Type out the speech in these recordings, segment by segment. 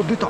出た。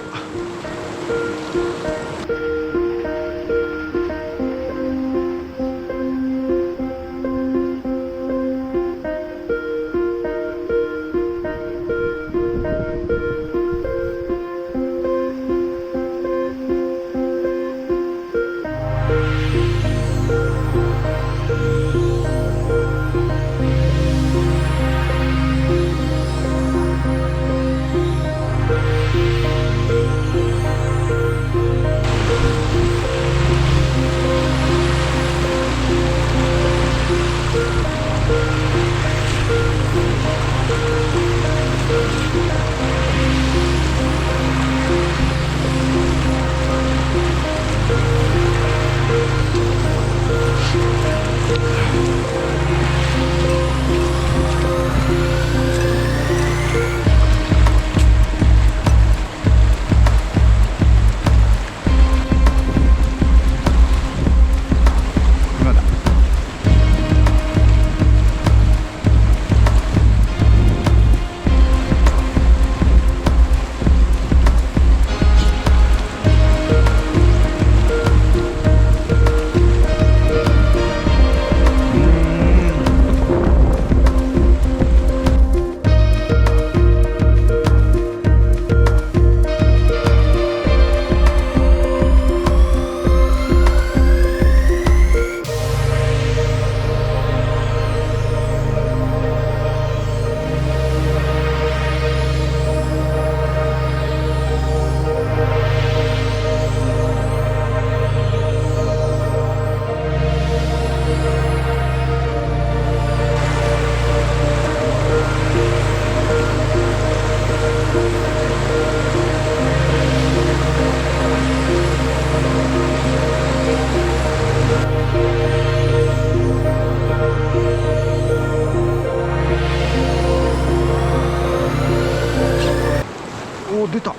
出た。こ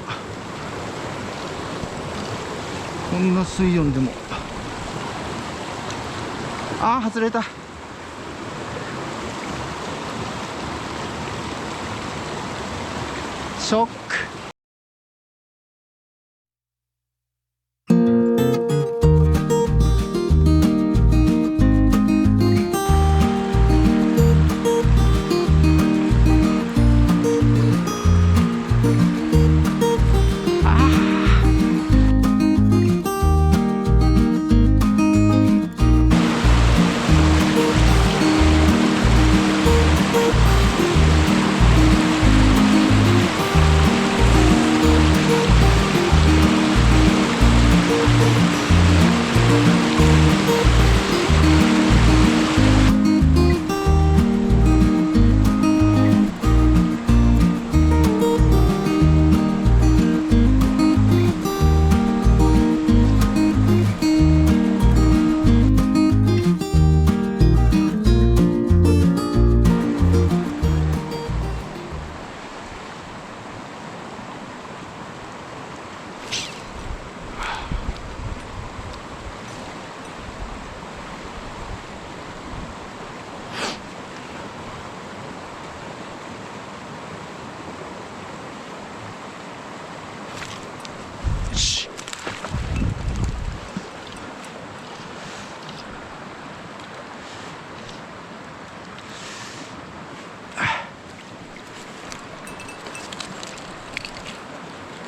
んな水温でも。あー、外れた。ショック。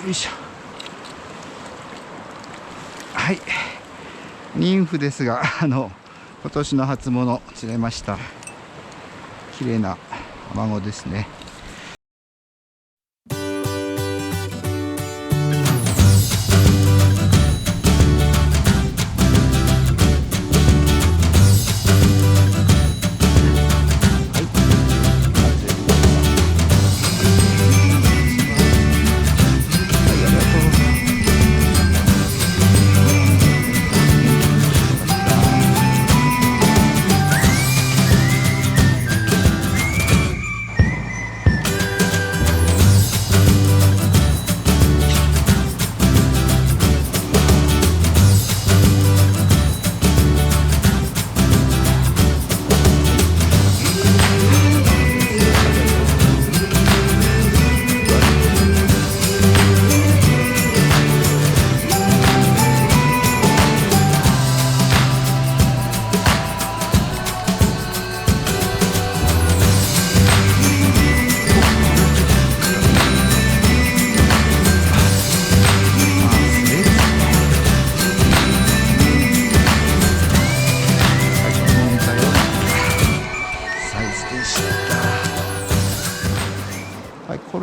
よいしょ。はい、妊婦ですが今年の初物釣れました。綺麗な孫ですね。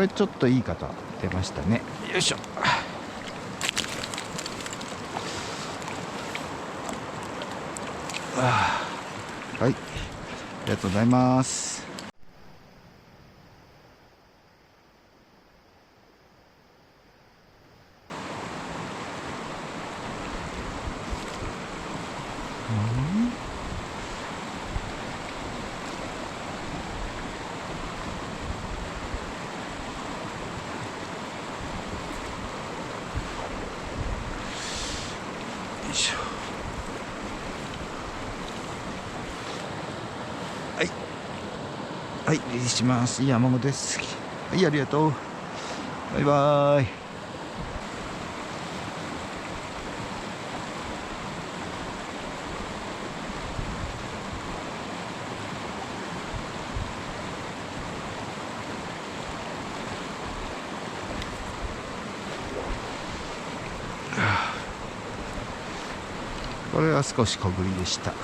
れちょっといい方出ましたね。よいしょ。はい、ありがとうございます。よいしょ。はいはい、リリースします。いいアマゴです。はい、ありがとう。バイバーイ。これは少し小ぶりでした。よ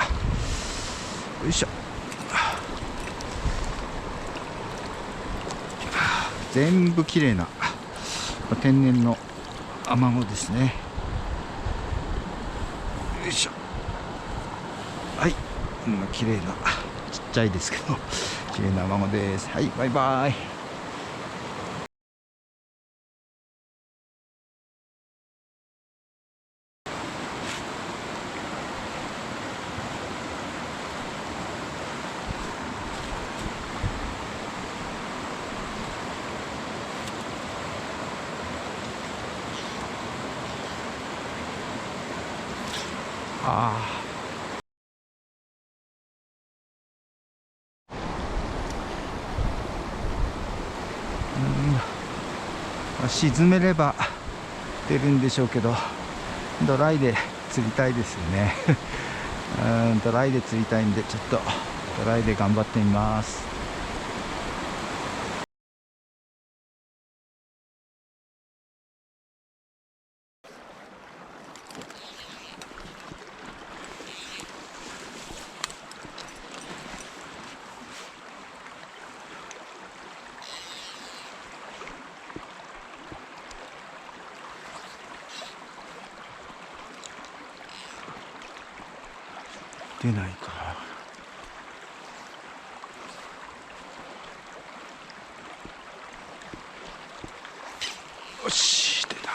いしょ。全部綺麗な天然のアマゴですね。よいしょ。はい、綺麗な、ちっちゃいですけど綺麗なアマゴです。はい、バイバイ。沈めれば出るんでしょうけど、ドライで釣りたいですよねドライで釣りたいんで、ちょっとドライで頑張ってみます。出ないか。よし、出た。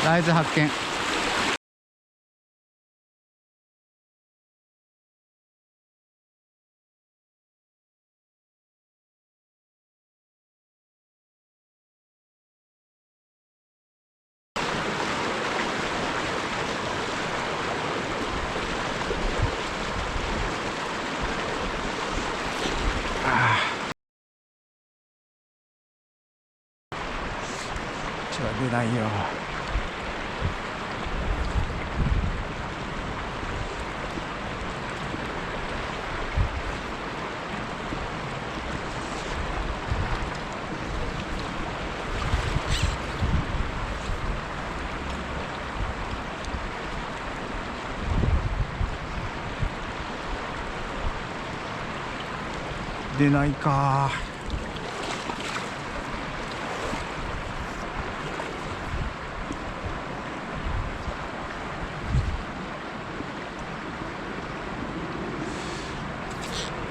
ライズ発見。出ないよ。出ないか。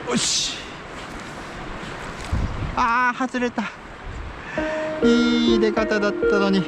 よし。外れた。いい出方だったのに。